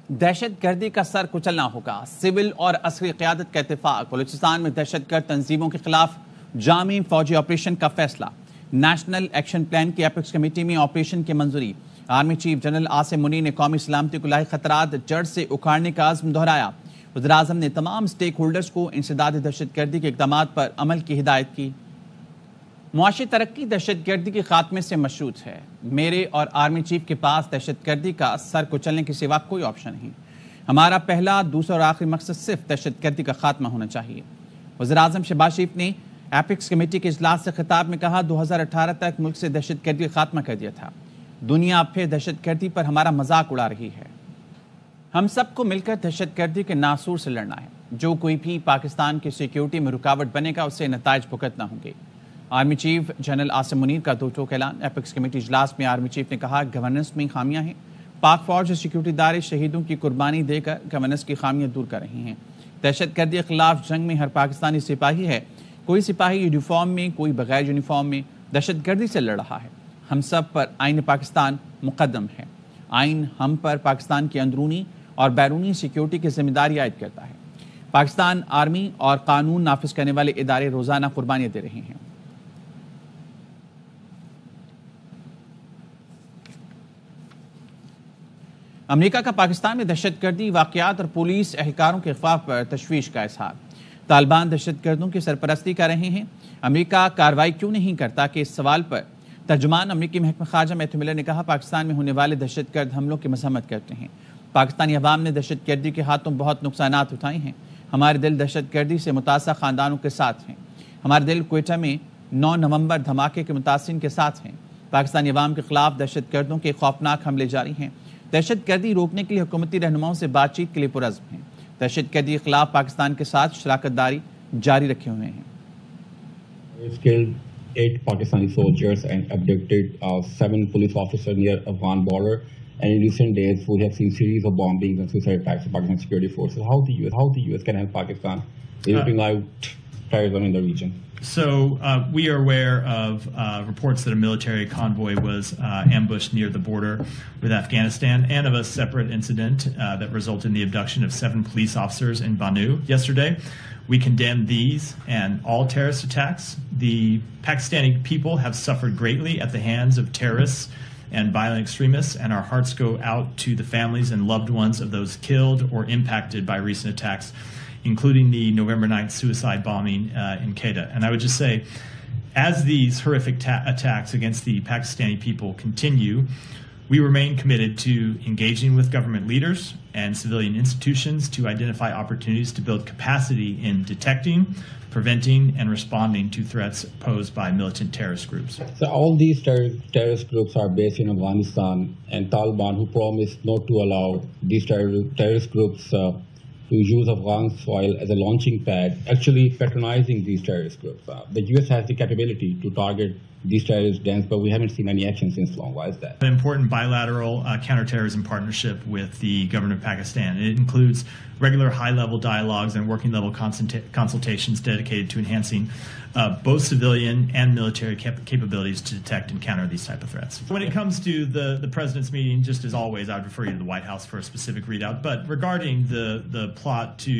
دہشت گردی کا سر کچلنا ہوگا۔ سول اور عسکری قیادت کا اتفاق۔ بلوچستان میں دہشت گرد تنظیموں کے خلاف جامع فوجی آپریشن کا فیصلہ۔ نیشنل ایکشن پلان کی ایپیکس کمیٹی میں آپریشن کی منظوری۔ Army chief general Asim Munir نے قومی سلامتی کو لاحق خطرات جڑ سے اکھاڑنے کا عزم دہرایا۔ وزیراعظم نے تمام اسٹیک ہولڈرز کو انسداد دہشت گردی کے اقدامات پر عمل کی ہدایت کی۔ معاشی ترقی دہشت گردی کے خاتمے سے مشروط ہے۔ میرے اور آرمی چیف کے پاس دہشت گردی کا سر کچلنے کے سوا کوئی آپشن نہیں۔ ہمارا پہلا، دوسرا اور آخری مقصد صرف دہشت گردی کا خاتمہ ہونا چاہیے۔ وزیراعظم شہباز شریف نے ایپیکس کمیٹی کے اجلاس سے خطاب میں کہا، 2018 تک ملک سے دہشت گردی کا خاتمہ کر دیا تھا۔ دنیا اب پھر دہشت گردی پر ہمارا مذاق اڑا رہی ہے۔ ہم سب کو مل کر دہشت گردی کے ناسور سے لڑنا ہے۔ جو کوئی بھی پاکستان کی سیکیورٹی میں رکاوٹ بنے گا اسے نتائج بھگتنا ہوں گے۔ Army chief general Asim Munir کا دو ٹوک اعلان۔ ایپیکس کمیٹی اجلاس میں آرمی چیف نے کہا، گورننس میں خامیاں ہیں۔ پاک فوج اور سیکیورٹی ادارے شہیدوں کی قربانی دے کر گورننس کی خامیاں دور کر رہی ہیں۔ دہشت گردی کے خلاف جنگ میں ہر پاکستانی سپاہی ہے۔ کوئی سپاہی یونیفارم میں، کوئی بغیر یونیفارم میں دہشت گردی سے لڑ رہا ہے۔ ہم سب پر آئین پاکستان مقدم ہے۔ آئین ہم پر پاکستان کی اندرونی اور بیرونی سیکیورٹی کی ذمہ داری عائد کرتا ہے۔ پاکستان آرمی اور قانون نافذ کرنے والے ادارے روزانہ قربانیاں دے رہے ہیں۔ امریکہ کا پاکستان میں دہشت گردی واقعات اور پولیس اہلکاروں کے اغوا پر تشویش کا اظہار۔ طالبان دہشت گردوں کی سرپرستی کر رہے ہیں۔ امریکہ کارروائی کیوں نہیں کرتا کہ اس سوال پر ترجمان امریکی محکمہ خارجہ میتھیو ملر نے کہا، پاکستان میں ہونے والے دہشت گرد حملوں کی مذمت کرتے ہیں۔ پاکستانی عوام نے دہشت گردی کے ہاتھوں بہت نقصانات اٹھائے ہیں۔ ہمارے دل دہشت گردی سے متاثرہ خاندانوں کے ساتھ ہیں۔ ہمارے دل کوئٹہ میں 9 نومبر دھماکے کے متاثرین کے ساتھ ہیں۔ پاکستانی عوام کے خلاف دہشت گردوں کے خوفناک حملے جاری ہیں۔ دہشت گردی روکنے کے لیے حکومتی رہنماؤں سے بات چیت کے لیے پرعزم ہیں۔ دہشت گردی کے خلاف پاکستان کے ساتھ شراکت داری جاری رکھے ہوئے ہیں۔ 8 Pakistani soldiers and abducted 7 police officers near Afghan border. And in recent days, we have seen series of bombings and suicide attacks of Pakistan security forces. How the US can help Pakistan in helping out terrorism in the region? So we are aware of reports that a military convoy was ambushed near the border with Afghanistan, and of a separate incident that resulted in the abduction of 7 police officers in Banu yesterday. We condemn these and all terrorist attacks. The Pakistani people have suffered greatly at the hands of terrorists and violent extremists, and our hearts go out to the families and loved ones of those killed or impacted by recent attacks, including the November 9th suicide bombing in Quetta. And I would just say, as these horrific attacks against the Pakistani people continue, we remain committed to engaging with government leaders and civilian institutions to identify opportunities to build capacity in detecting, preventing, and responding to threats posed by militant terrorist groups. So all these terrorist groups are based in Afghanistan, and Taliban, who promised not to allow these terrorist groups to use Afghan soil as a launching pad, actually patronizing these terrorist groups. The US has the capability to target these terrorist dens, but we haven't seen any action since long. Why is that? An important bilateral counterterrorism partnership with the government of Pakistan. It includes regular high-level dialogues and working-level consultations dedicated to enhancing both civilian and military capabilities to detect and counter these type of threats. When it comes to the President's meeting, just as always, I would refer you to the White House for a specific readout. But regarding the plot to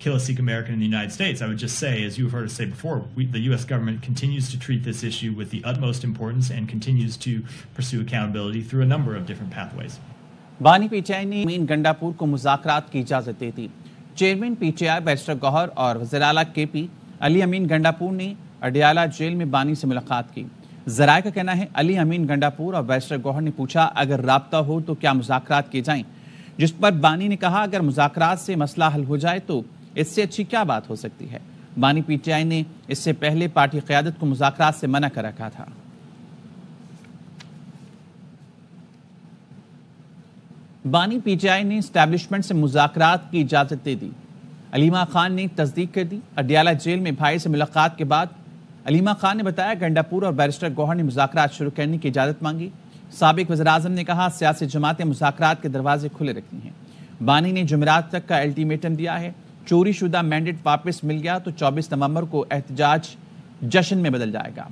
kill a Sikh American in the United States, I would just say, as you've heard us say before, the U.S. government continues to treat this issue with the utmost importance and continues to pursue accountability through a number of different pathways. بانی پی T آئی نے امین گنڈاپور کو مذاکرات کی اجازت دے دی۔ Chairman P T I barrister Gohar اور وزیر اعلیٰ کے پی علی امین گنڈاپور نے اڈیالہ جیل میں بانی سے ملاقات کی۔ ذرائع کا کہنا ہے، علی امین گنڈاپور اور بیرسٹر گوہر نے پوچھا، اگر رابطہ ہو تو کیا مذاکرات کیے جائیں، جس پر بانی نے کہا، اگر مذاکرات سے مسئلہ حل ہو جائے تو اس سے اچھی کیا بات ہو سکتی ہے۔ بانی پی ٹی آئی نے اس سے پہلے پارٹی قیادت کو مذاکرات سے منع کر رکھا تھا۔ بانی پی ٹی آئی نے اسٹیبلشمنٹ سے مذاکرات کی اجازت دے دی۔ علیمہ خان نے تصدیق کر دی۔ اڈیالہ جیل میں بھائی سے ملاقات کے بعد علیمہ خان نے بتایا، گنڈاپور اور بیرسٹر گوہر نے مذاکرات شروع کرنے کی اجازت مانگی۔ سابق وزیراعظم نے کہا، سیاسی جماعتیں مذاکرات کے دروازے کھلے رکھتی ہیں۔ بانی نے جمعرات تک کا الٹیمیٹم دیا ہے۔ چوری شدہ مینڈیٹ واپس مل گیا تو 24 نومبر کو احتجاج جشن میں بدل جائے گا۔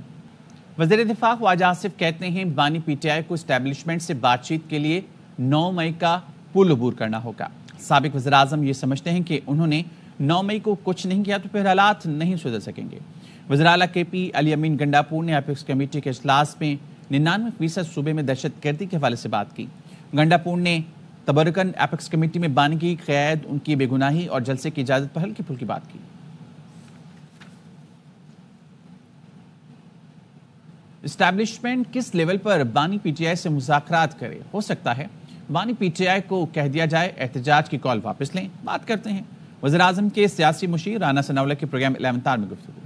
وزیر دفاع خواجہ آصف کہتے ہیں، بانی پی ٹی آئی کو اسٹیبلشمنٹ سے بات چیت کے لیے 9 مئی کا पुल अबूर करना होगा। साबिक वज़ीर-ए-आज़म ये समझते हैं कि उन्होंने 9 मई को कुछ नहीं किया तो फिर हालात नहीं सुधर सकेंगे। वज़ीर आला KP अली अमीन गंडापुर ने एपेक्स कमेटी के इजलास में 99% सूबे में दहशतगर्दी के हवाले से बात की। गंडापुर ने तबरकन एपेक्स कमेटी में बानी की क़ैद, उनकी बेगुनाही और जलसे की इजाज़त पर हल्की फुल्की बात की। इस्टेब्लिशमेंट किस लेवल पर बानी PTI से मुज़ाकरात करे? हो सकता है बानी PTI को कह दिया जाए एहतजाज की कॉल वापस लें। बात करते हैं वज़ीर आज़म के सियासी मुशीर राना सनाउल्लाह के प्रोग्राम 11 तार में गुफ्तगू।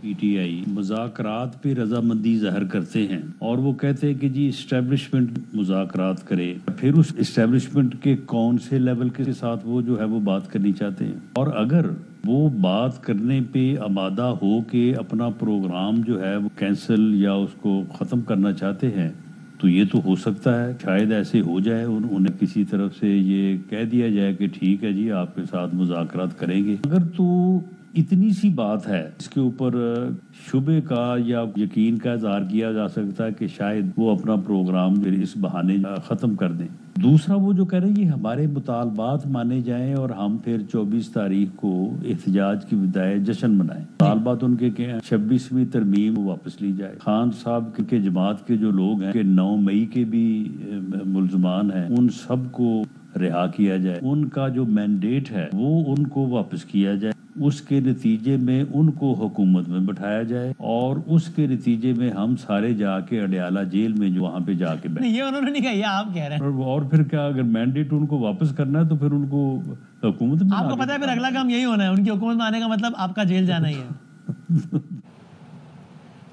PTI मुज़ाकरात पे रजामंदी ज़ाहिर करते हैं और वो कहते हैं कि जी इस्टेब्लिशमेंट मुज़ाकरात करे, फिर उस इस्टेब्लिशमेंट के कौन से लेवल के साथ वो जो है वो बात करनी चाहते हैं, और अगर वो बात करने पे आमादा हो के अपना प्रोग्राम जो है वो कैंसिल या उसको ख़त्म करना चाहते हैं तो ये तो हो सकता है, शायद ऐसे हो जाए, उन्हें किसी तरफ से ये कह दिया जाए कि ठीक है जी आपके साथ मुज़ाकरात करेंगे। अगर तो इतनी सी बात है इसके ऊपर शुबे का या यकीन का इज़हार किया जा सकता है कि शायद वो अपना प्रोग्राम फिर इस बहाने ख़त्म कर दें। दूसरा वो जो कह रहे हैं कि हमारे मुतालबात माने जाएं और हम फिर 24 तारीख को एहतजाज की बजाय जश्न मनाएं। मुतालबात उनके क्या हैं? 26वीं तरमीम वापस ली जाए। खान साहब के जमात के जो लोग हैं कि 9 मई के भी मुल्ज़मान हैं, उन सब को रिहा किया जाए। उनका जो मैंडेट है वो उनको वापस किया जाए। उसके नतीजे में उनको हुकूमत में बैठाया जाए और उसके नतीजे में हम सारे जाके अडयाला जेल में जो वहाँ पे जाके बैठे। ये उन्होंने नहीं कहा, ये आप कह रहे हैं। और फिर क्या, अगर मैंडेट उनको वापस करना है तो फिर उनको हुकूमत में, आपको पता है फिर अगला काम यही होना है, उनकी हुकूमत में आने का मतलब आपका जेल जाना ही है।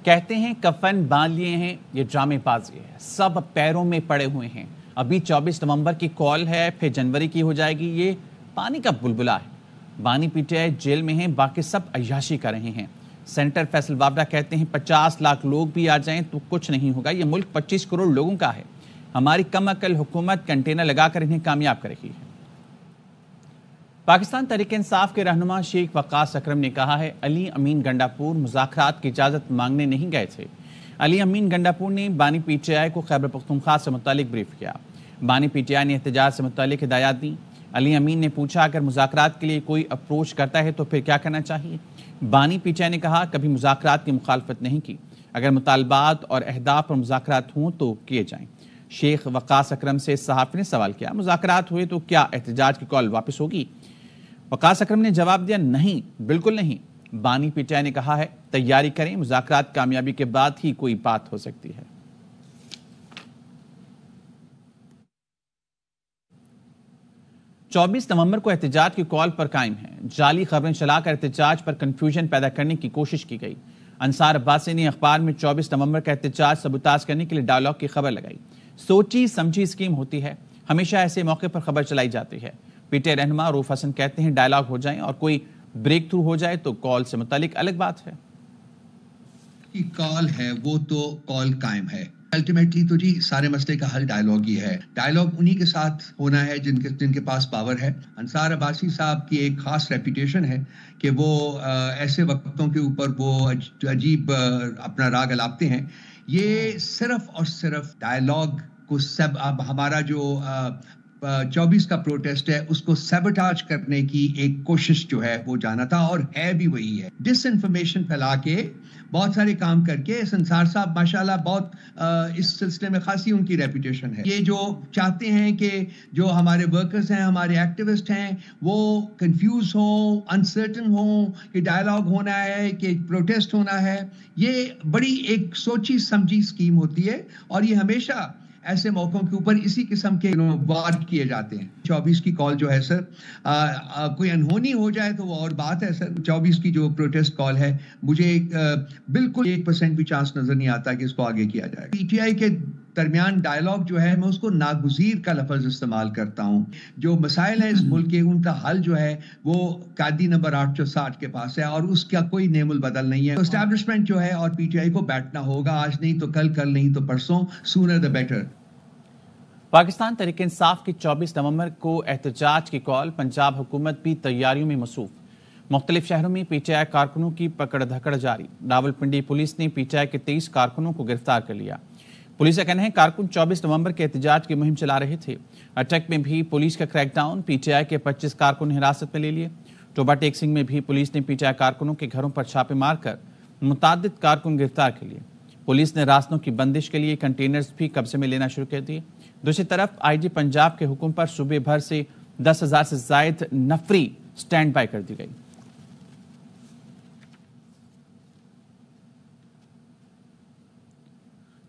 कहते हैं कफन बांध लिए हैं, ये ड्रामेबाजी है, सब पैरों में पड़े हुए हैं। अभी 24 नवंबर की कॉल है, फिर जनवरी की हो जाएगी। ये पानी का बुलबुला है। बानी PTI जेल में हैं, बाकी सब अय्याशी कर रहे हैं। सेनेटर फैसल वाबरा कहते हैं 50 लाख लोग भी आ जाएं तो कुछ नहीं होगा। ये मुल्क 25 करोड़ लोगों का है। हमारी कम अकल हुकूमत कंटेनर लगाकर इन्हें कामयाब कर रही है। पाकिस्तान तहरीक इंसाफ के रहनुमा शेख वक्कास अकरम ने कहा है अली अमीन गंडापुर मुज़ाकरात की इजाज़त मांगने नहीं गए थे। अली अमीन गंडापुर ने बानी PTI को खैबर पख्तूनख्वा से मुतालिक ब्रीफ किया। बानी PTI ने एहतजाज से मुतालिक हिदायत दी। अली अमीन ने पूछा अगर मुज़ाकरात के लिए कोई अप्रोच करता है तो फिर क्या करना चाहिए। बानी PTI ने कहा कभी मुज़ाकरात की मुखालफत नहीं की, अगर मुतालबात और अहदाफ पर मुज़ाकरात हों तो किए जाएं। शेख वक्कास अकरम से सहाफ़ी ने सवाल किया मुज़ाकरात हुए तो क्या एहतजाज की कॉल वापस होगी। वक्कास अकरम ने जवाब दिया नहीं, बिल्कुल नहीं। बानी PTI ने कहा है तैयारी करें, मुज़ाकरात कामयाबी के बाद ही कोई बात हो सकती है। चौबीस नवंबर को एहतजाज की कॉल पर कायम है। जाली खबरें चलाकर एहतजाज पर कंफ्यूजन पैदा करने की कोशिश की गई। अंसार अब्बासी ने अखबार में 24 नवंबर का एहतजाज सबूताज करने के लिए डायलॉग की खबर लगाई। सोची समझी स्कीम होती है, हमेशा ऐसे मौके पर खबर चलाई जाती है। PTI रहनुमा रूफ हसन कहते हैं डायलॉग हो जाए और कोई ब्रेक थ्रू हो जाए तो कॉल से मुतालिक अलग बात है। की कॉल है वो तो कॉल कायम है। अल्टीमेटली तो जी सारे मसले का हल डायलॉग ही है। डायलॉग उन्हीं के साथ होना है जिनके पास पावर है। अंसार अब्बासी साहब की एक खास रेपुटेशन है कि वो ऐसे वक्तों के ऊपर वो अजीब अपना राग अलापते हैं। ये सिर्फ और सिर्फ डायलॉग को सब अब हमारा जो 24 का प्रोटेस्ट है उसको सैबोटाज करने की एक कोशिश जो है वो जाना था और है भी वही है। डिसइंफॉर्मेशन फैला के बहुत सारे काम करके संसार साहब माशाल्लाह बहुत इस सिलसिले में खासी उनकी रेपुटेशन है। ये जो चाहते हैं कि जो हमारे वर्कर्स हैं, हमारे एक्टिविस्ट हैं, वो कंफ्यूज हों, अनसर्टन हों कि डायलॉग होना है कि प्रोटेस्ट होना है, ये बड़ी एक सोची समझी स्कीम होती है और ये हमेशा ऐसे मौकों के ऊपर इसी किस्म के वार किए जाते हैं। 24 की कॉल जो है सर कोई अनहोनी हो जाए तो वो और बात है सर। 24 की जो प्रोटेस्ट कॉल है मुझे बिल्कुल 1% भी चांस नजर नहीं आता कि इसको आगे किया जाए। PTI के दरमियान डायलॉग जो है मैं उसको नागुज़ीर का लफ्ज़ इस्तेमाल करता हूँ। जो मसाइल हैं इस मुल्क के उनका हल जो है वो कायदी नंबर 860 के पास है और उसका कोई नेमुल बदल नहीं है। एस्टैब्लिशमेंट जो है और PTI को बैठना होगा, आज नहीं तो कल नहीं तो परसों, sooner the better. Pakistan Tehreek Insaf की 24 नवंबर को एहतजाज की कॉल। पंजाब हुकूमत भी तैयारियों में मसरूफ। मुख्तलिफ शहरों में PTI कारकुनों की पकड़ धकड़ जारी। रावलपिंडी पुलिस ने PTI के 23 कारकुनों को गिरफ्तार कर लिया। पुलिस का कहना है कारकुन 24 नवंबर के एहतजाज की मुहिम चला रहे थे। अटक में भी पुलिस का क्रैकडाउन, पीटीआई के 25 कारकुन हिरासत में ले लिए। टोबा टेकसिंग में भी पुलिस ने पीटीआई कारकुनों के घरों पर छापे मारकर मुतादिद कारकुन गिरफ्तार कर लिए। पुलिस ने रास्तों की बंदिश के लिए कंटेनर्स भी कब्जे में लेना शुरू कर दिए। दूसरी तरफ आईजी पंजाब के हुक्म पर सूबे भर से 10,000 से जायद नफरी स्टैंड बाय कर दी गई।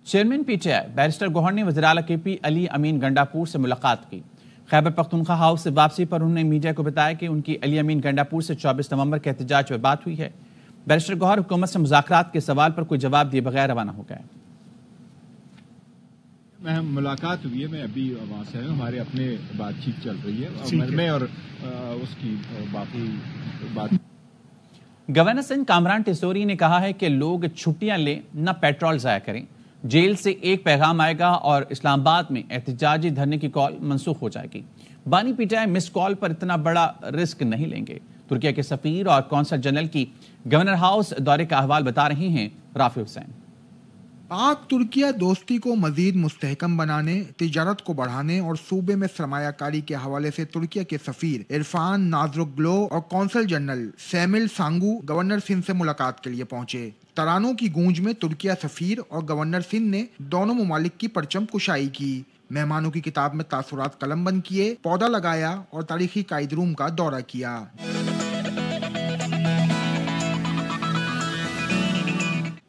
चेयरमैन पीटीआई बैरिस्टर गौहर ने वज़ीर आला केपी अली अमीन गंडापुर से मुलाकात की। खैबर पख्तूनख्वा हाउस से वापसी पर उन्होंने मीडिया को बताया कि उनकी अली अमीन गंडापुर से 24 नवंबर के एहतजाज में बात हुई है। बैरिस्टर गौहर हुकूमत से मुज़ाकरात के सवाल पर कोई जवाब दिए बगैर रवाना हो गए। मैं मुलाकात हुई है, मैं अभी वहाँ से हूँ, हमारे अपने बातचीत चल रही है मैं और उसकी बाकी बात। गवर्नर सिंह कामरान टिसोरी ने कहा है कि लोग छुट्टियां लें, न पेट्रोल ज़ाया करें। जेल से एक पैगाम आएगा और इस्लामाबाद में एहतजाजी धरने की कॉल मनसूख हो जाएगी। बानी पीटीआई मिस कॉल पर इतना बड़ा रिस्क नहीं लेंगे। तुर्किया के सफीर और कौंसल जनरल की गवर्नर हाउस दौरे का अहवाल बता रहे हैं राफी हुसैन। पाक तुर्किया दोस्ती को मजीद मुस्तहकम बनाने, तिजारत को बढ़ाने और सूबे में सरमायाकारी के हवाले से तुर्किया के सफीर इरफान नाजरुग्लो और कौंसल जनरल सैमिल सांगू गवर्नर सिंह से मुलाकात के लिए पहुंचे। तरानों की गूंज में तुर्किया सफीर और गवर्नर सिंह ने दोनों ममालिक की परचम कुशाई की। मेहमानों की किताब में तासुरात कलम बंद किए, पौधा लगाया और तारीखी कायद रूम का दौरा किया।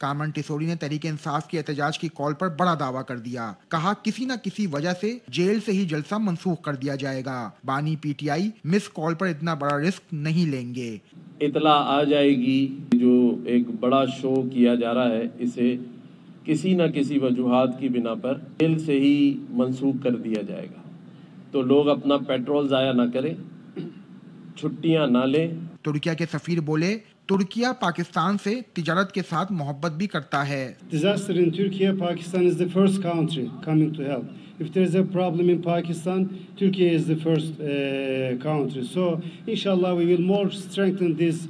कामरान टिसोरी ने तहरीक इंसाफ की एहतजाज की कॉल पर बड़ा दावा कर दिया। कहा किसी न किसी वजह से जेल से ही जलसा मंसूख कर दिया जाएगा। बानी पीटीआई मिस कॉल पर इतना बड़ा रिस्क नहीं लेंगे। इतला आ जाएगी जो एक बड़ा शो किया जा रहा है, इसे किसी न किसी वजूहात की बिना पर जेल से ही मंसूख कर दिया जाएगा। तो लोग अपना पेट्रोल ज़ाया ना करें, छुट्टियां ना लें। तुर्किया के सफीर बोले तुर्किया पाकिस्तान से तिजारत के साथ मोहब्बत भी करता है। Disaster in Turkey, Pakistan is the first country coming to help. If there is a problem in Pakistan, Turkey is the first country. So, inshallah, we will more strengthen this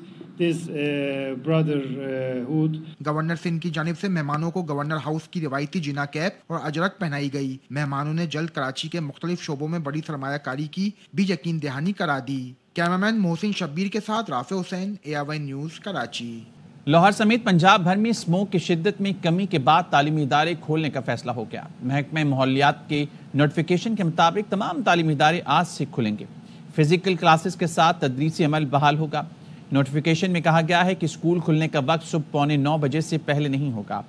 brotherhood. Governor Singh की जानिब से मेहमानों को governor house की रिवायती जिना cap और अजरक पहनाई गई। मेहमानों ने जल्द कराची के मुख्तलिफ शोबों में बड़ी सरमायाकारी की भी यकीन दहानी करा दी। कैमरामैन मोहसिन शब्बीर के साथ Rafe Hussain, ARY news, Karachi. Lahore समेत पंजाब भर में स्मोक की शिद्दत में कमी के बाद तालीमी इदारे खोलने का फैसला हो गया। महकमे माहौलियात के नोटिफिकेशन के मुताबिक तमाम तालीमी इदारे आज से खुलेंगे। फिजिकल क्लासेस के साथ तदरीसी अमल बहाल होगा। नोटिफिकेशन में कहा गया है कि स्कूल खुलने का वक्त सुबह 8:45 बजे से पहले नहीं होगा।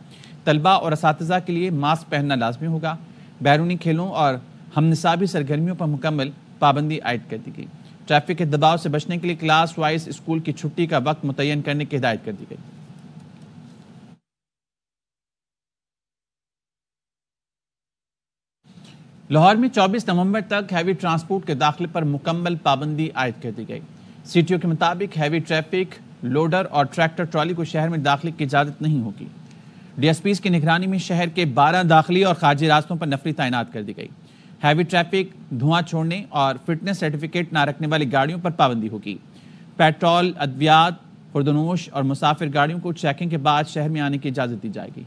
तलबा और असातिज़ा के लिए मास्क पहनना लाजमी होगा। बैरूनी खेलों और हमनिसाबी सरगर्मियों पर मुकम्मल पाबंदी आयद कर दी गई। ट्रैफिक के दबाव से बचने के लिए क्लास वाइज स्कूल की छुट्टी का वक्त मुतय्यन करने की हिदायत कर दी गई। लाहौर में 24 नवंबर तक हैवी ट्रांसपोर्ट के दाखिले पर मुकम्मल पाबंदी आयद कर दी गई। सीटीओ के मुताबिक हैवी ट्रैफिक, लोडर और ट्रैक्टर ट्रॉली को शहर में दाखिले की इजाजत नहीं होगी। डीएसपीज की निगरानी में शहर के 12 दाखिली और खारजी रास्तों पर नफरी तैनात कर दी गई। हैवी ट्रैफिक, धुआं छोड़ने और फिटनेस सर्टिफिकेट ना रखने वाली गाड़ियों पर पाबंदी होगी। पेट्रोल, अद्वियात, खुर्दनोश और मुसाफिर गाड़ियों को चेकिंग के बाद शहर में आने की इजाजत दी जाएगी।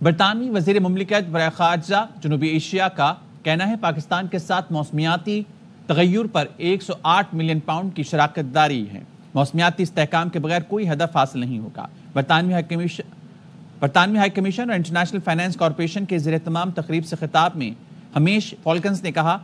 बरतानवी वजीर मुमलिकत बराए खारजा जनूबी एशिया का कहना है पाकिस्तान के साथ मौसमियाती तगय्युर पर 108 मिलियन पाउंड की शराकत दारी है। मौसमियाती इस्तेहकाम के बगैर कोई हदफ हासिल नहीं होगा। बरतानवी हाई कमीशन और इंटरनेशनल फाइनेंस कॉरपोरेशन के ज़ेरे तमाम तकरीब से खिताब में हमेश फॉल्कन्स ने कहा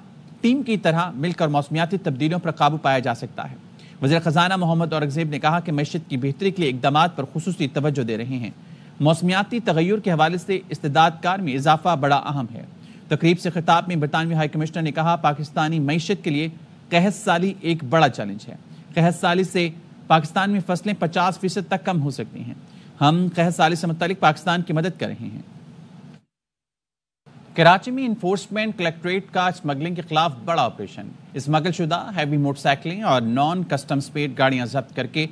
टीम की तरह मिलकर मौसमियाती तब्दीलियों पर काबू पाया जा सकता है। वज़ीर ख़जाना मोहम्मद औरंगज़ेब ने कहा कि मईशत की बेहतरी के लिए इक़दामात पर खुसूसी तवज्जो दे रहे हैं। मौसमियाती तगय्युर के हवाले से इस्तेदादकार में इजाफा बड़ा अहम है। तकरीब से खिताब में बरतानवी हाई कमिश्नर ने कहा पाकिस्तानी मईशत के लिए कहत साली एक बड़ा चैलेंज है। कहत साली से पाकिस्तान में फसलें 50% तक कम हो सकती हैं। हम कहत साली से मुतालिक पाकिस्तान की मदद कर रहे हैं। कराची में इन्फोर्समेंट कलेक्ट्रेट का स्मगलिंग के खिलाफ बड़ा ऑपरेशन। स्मगल शुदा हैवी मोटरसाइकिलें और नॉन कस्टम्स पेड गाड़ियां जब्त करके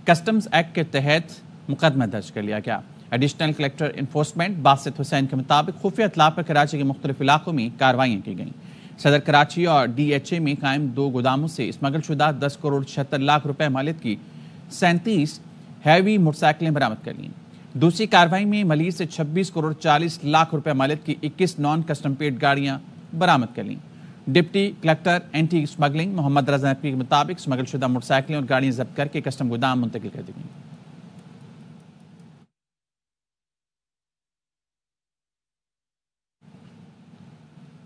कस्टम्स एक्ट के तहत मुकदमा दर्ज कर लिया गया। Additional collector enforcement Basit Hussain के मुताबिक खुफिया इत्तला पर कराची के मुख्तलिफ इलाकों में कार्रवाइयाँ की गईं। सदर कराची और DHA में कायम 2 गोदामों से स्मगल शुदा 10 करोड़ 76 लाख रुपए मालियत की 37 हैवी मोटरसाइकिलें बरामद कर लीं। दूसरी कार्रवाई में मलिर से 26 करोड़ 40 लाख रुपए मालियत की 21 नॉन कस्टम पेड गाड़ियां बरामद कर लीं। Deputy collector anti smuggling Mohammad Raza Naqvi के मुताबिक स्मगल शुदा मोटरसाइकिलें और गाड़ियां जब्त करके कस्टम गोदाम मुंतकिल कर दी गई।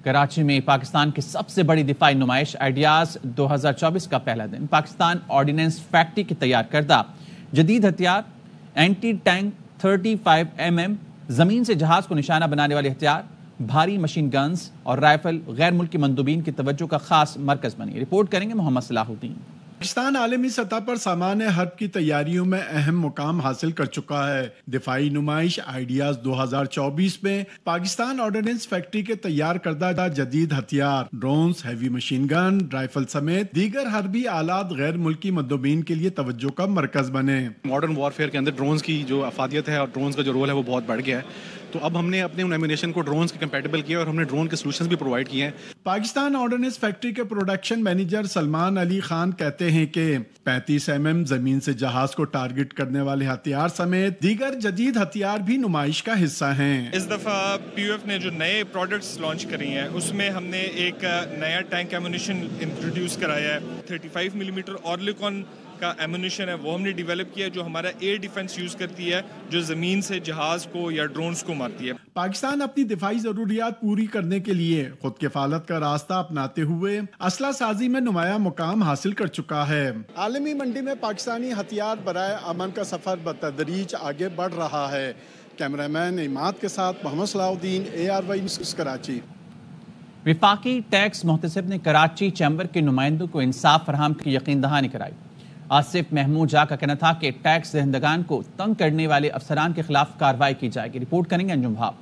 कराची में पाकिस्तान की सबसे बड़ी दिफाई नुमाइश आइडियाज 2024 का पहला दिन। पाकिस्तान ऑर्डिनेंस फैक्ट्री के तैयार करदा जदीद हथियार एंटी टैंक 35 mm, जमीन से जहाज को निशाना बनाने वाले हथियार, भारी मशीन गन्स और राइफल गैर मुल्की मंदूबीन की तवज्जो का खास मरकज बनी। रिपोर्ट करेंगे मोहम्मद सलाहुद्दीन। पाकिस्तान आलमी सतह पर सामान हर्ब की तैयारियों में अहम मुकाम हासिल कर चुका है। दिफाई नुमाइश आइडियाज 2024 में पाकिस्तान ऑर्डिनेंस फैक्ट्री के तैयार करदा जदीद हथियार, drones, heavy machine gun, rifle समेत दीगर हर्बी आलात गैर मुल्की मद्दूबीन के लिए तवज्जो का मरकज बने। मॉडर्न वॉरफेयर के अंदर ड्रोन्स की जो अफादियत है और ड्रोन्स का जो रोल है वो बहुत बढ़ गया है, तो अब हमने अपने उन एम्यूनेशन को ड्रोन्स के कंपैटिबल किया और हमने ड्रोन के सॉल्यूशंस भी प्रोवाइड किए हैं। पाकिस्तान ऑर्डिनेंस फैक्ट्री के प्रोडक्शन मैनेजर सलमान अली खान कहते हैं कि 35 mm जमीन से जहाज को टारगेट करने वाले हथियार समेत दीगर जदीद हथियार भी नुमाइश का हिस्सा हैं। इस दफा पीयूएफ ने जो नए प्रोडक्ट्स लॉन्च करी हैं उसमें हमने एक नया टैंक एम्यूनेशन इंट्रोड्यूस कराया है। 35 mm ऑर्लिकॉन का एम्यूनेशन है, वो हमने डेवलप किया जो हमारा एयर डिफेंस यूज करती है, जो जमीन से जहाज को या ड्रोन्स को मारती है। पाकिस्तान अपनी दिफाई जरूरियात पूरी करने के लिए खुद किफालत का रास्ता अपनाते हुए असला साजी में नुमाया मुकाम हासिल कर चुका है। आलमी मंडी में पाकिस्तानी हथियार बराए अमन का सफर बतदरीज आगे बढ़ रहा है। कैमरामैन इमाद के साथ मोहम्मद सलाहुद्दीन, ARY न्यूज़ कराची। विफाकी टैक्स मुहतसिब ने कराची चैम्बर के नुमाइंदों को इंसाफ फराहम की यकीन दहानी कराई। आसिफ महमूद जा का कहना था कि टैक्स दहंदगान को तंग करने वाले अफसरान के खिलाफ कार्रवाई की जाएगी। रिपोर्ट करेंगे अंजुम भाव।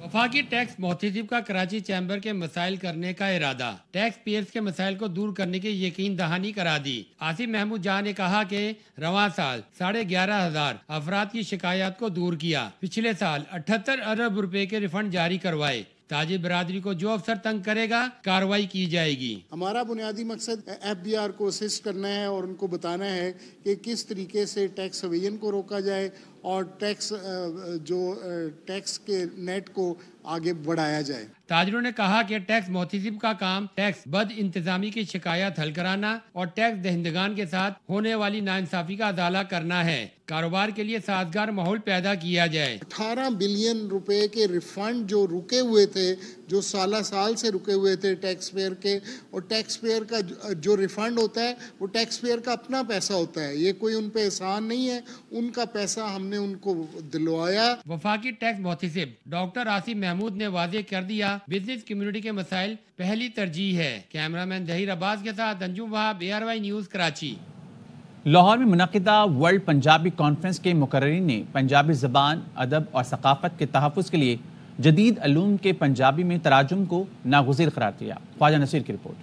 वफाकी टैक्स मुहतसिब का कराची चैम्बर के मसाइल करने का इरादा, टैक्स पेयर्स के मसाइल को दूर करने की यकीन दहानी करा दी। आसिफ महमूद जा ने कहा कि रवां साल 11,500 अफराद की शिकायत को दूर किया। पिछले साल 78 अरब रुपए के रिफंड जारी करवाए। ताजिर बरादरी को जो अफसर तंग करेगा कार्रवाई की जाएगी। हमारा बुनियादी मकसद FBR को असिस्ट करना है और उनको बताना है कि किस तरीके से टैक्स एवेजन को रोका जाए और टैक्स के नेट को आगे बढ़ाया जाए। ताजरों ने कहा कि टैक्स मुहतसिब का काम टैक्स बद इंतजामी की शिकायत हल कराना और टैक्स दहंदगान के साथ होने वाली नाइंसाफी का अदाला करना है। कारोबार के लिए साजगार माहौल पैदा किया जाए। 18 बिलियन रुपए के रिफंड जो रुके हुए थे, जो साल से रुके हुए थे टैक्स पेयर के, और टैक्स पेयर का जो रिफंड होता है वो टैक्स पेयर का अपना पैसा होता है, ये कोई उन पे एहसान नहीं है, उनका पैसा हमने उनको दिलवाया। वफाकी टैक्स मुहतसिब डॉक्टर आसिफ महमूद ने वाज़ेह कर दिया बिजनेस कम्युनिटी के मसाइल पहली तरजीह है। कैमरामैन जहीर अब्बास के साथ अंजुम वहाब, ARY न्यूज़ कराची। लाहौर में मुनक़िदा वर्ल्ड पंजाबी कॉन्फ्रेंस के मुकर्रिरीन ने पंजाबी ज़बान, अदब और सकाफ़त के तहफ़्फ़ुज़ के लिए जदीद अलूम के पंजाबी में तराजुम को नागुज़ीर करार दिया। ख्वाजा नसीर की रिपोर्ट।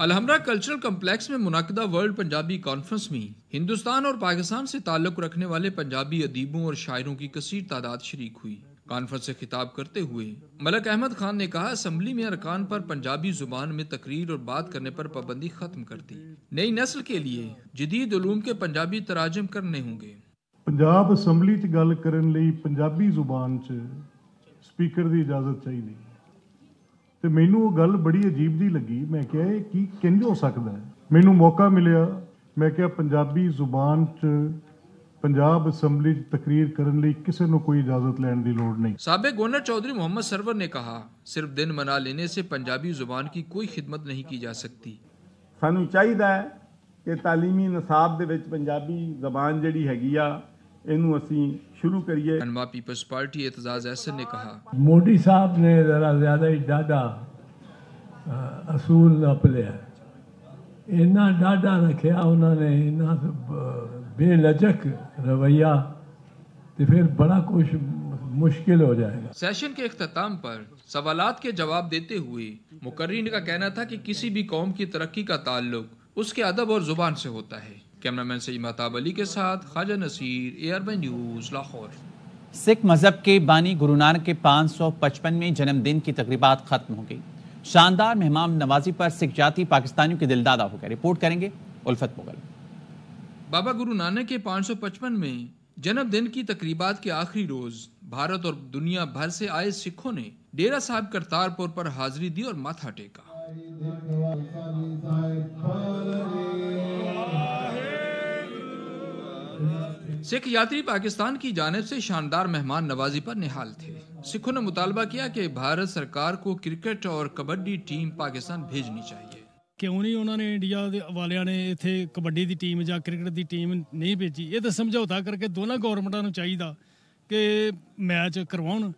अलहमरा कल्चरल कम्प्लेक्स में मुनक़िदा वर्ल्ड पंजाबी कॉन्फ्रेंस में हिंदुस्तान और पाकिस्तान से ताल्लुक़ रखने वाले पंजाबी अदीबों और शायरों की कसीर तादाद शरीक हुई। कॉन्फ्रेंस से खिताब करते हुए मलक अहमद खान ने कहा, असम्बली में अरकान पर पंजाबी जुबान में तकरीर और बात करने पर पाबंदी खत्म कर दी। नई नस्ल के लिए जदीद उलूम के पंजाबी तराजम करने होंगे। पंजाब असम्बली च गल करन लई पंजाबी जुबान च स्पीकर की इजाजत चाहिए, तो मैनू वो गल बड़ी अजीब जी लगी। मैं क्या की किंज हो सकता है। मैनू मौका मिलिया, मैं क्या पंजाबी जुबान च पंजाब असम्बली तकरीर करने लई किसी को कोई इजाजत लेने की लोड़ नहीं। साबिक गवर्नर चौधरी मोहम्मद सरवर ने कहा, सिर्फ दिन मना लेने से पंजाबी जुबान की कोई खिदमत नहीं की जा सकती। सानू चाहिए कि तालीमी निसाब दे विच पंजाबी जबान जिहड़ी हैगी आ इनू असीं शुरू करिए। अनवा पीपल्स पार्टी एतजाज एहसन ने कहा, मोदी साहब ने जरा ज्यादा ही डाडा असूल नप लिया, इन्ना डाडा रखा उन्होंने, इन्ना बेलजक रवैया, तो फिर बड़ा कुछ मुश्किल हो जाएगा। सेशन के इख्तिताम पर सवालात के जवाब देते हुए मुकर्रिरीन का कहना था कि किसी भी कौम की तरक्की का ताल्लुक उसके अदब और जुबान से होता है। कैमरामैन से महताब अली के साथ ख्वाजा नसीर, ARY न्यूज़ लाहौर। सिख मजहब के बानी गुरु नानक के 555वें जन्मदिन की तकरीबात खत्म हो गई। शानदार मेहमान नवाजी पर सिख जाति पाकिस्तानियों के दिलदादा हो गए। रिपोर्ट करेंगे उल्फत मुगल। بابا گرو نانک کے 555 میں جنم دن کی تقریبات کے آخری روز بھارت اور دنیا بھر سے آئے سکھوں نے ڈیرہ صاحب کرتارپور پر حاضری دی اور ماتھا ٹیکا۔ سکھ یاتری پاکستان کی جانب سے شاندار مہمان نوازی پر نہال تھے۔ سکھوں نے مطالبہ کیا کہ بھارت سرکار کو کرکٹ اور کبڈی ٹیم پاکستان بھیجنی چاہیے۔ کیوں نہیں انہوں نے انڈیا والیاں نے اتنے کبڈی دی ٹیم یا کرکٹ دی ٹیم نہیں بھیجی؟ یہ تو سمجھوتا کر کے دونوں گورنمنٹاں نوں چاہیے کہ میچ کرواؤن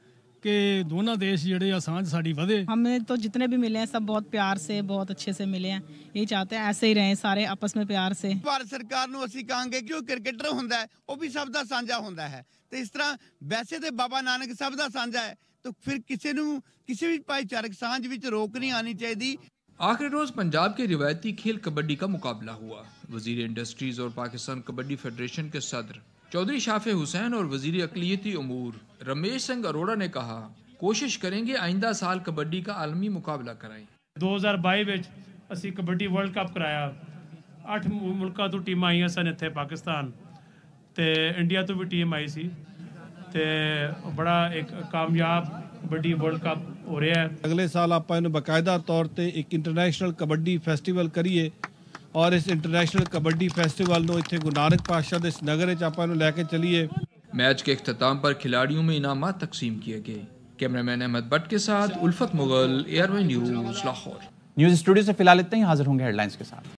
کہ دونوں دیش جڑے آسان ساڑی ودے۔ ہمیں تو جتنے بھی ملے ہیں سب بہت پیار سے بہت اچھے سے ملے ہیں، یہی چاہتے ہیں ایسے ہی رہیں سارے آپس میں پیار سے۔ بھارت سرکار نوں اسی کہاں گے کہ جو کرکٹر ہوندا ہے وہ بھی سب دا سانجا ہوندا ہے، تو اس طرح ویسے تے بابا نانک سب دا سانجا ہے، تو پھر کسی نوں کسی بھی بھائی چارک سانج وچ روک نہیں آنی چاہیے۔ آخری روز پنجاب کے روایتی کھیل کبڈی کا مقابلہ ہوا۔ وزیر انڈسٹریز اور پاکستان کبڈی فیڈریشن کے صدر چودھری شافع حسین اور وزیر اقلیتی امور رمیش سنگھ اروڑا نے کہا کوشش کریں گے آئندہ سال کبڈی کا عالمی مقابلہ کرائیں۔ 2022 وچ اسی کبڈی ورلڈ کپ کرایا، 8 ملکاں تو ٹیم آئیاں سن اتنے پاکستان تے انڈیا تو بھی ٹیم آئی سی تے بڑا ایک کامیاب کبڈی ورلڈ کپ ہو رہا ہے۔ اگلے سال آپ باقاعدہ طور تے ایک انٹرنیشنل کبڈی فیسٹیول کریے اور اس انٹرنیشنل کبڈی فیسٹیول نو اتنے گرو نانک پاشاہ دے نگر وچ آپ لے کے چلیے۔ میچ کے اختتام پر کھلاڑیوں میں انعامات تقسیم کیے گئے۔ کیمرہ مین احمد بٹ کے ساتھ الفت Mughal, air way news, Lahore. News studio سے فی الحال اتنا ہی، حاضر ہوں گے ہیڈ لائنز کے ساتھ۔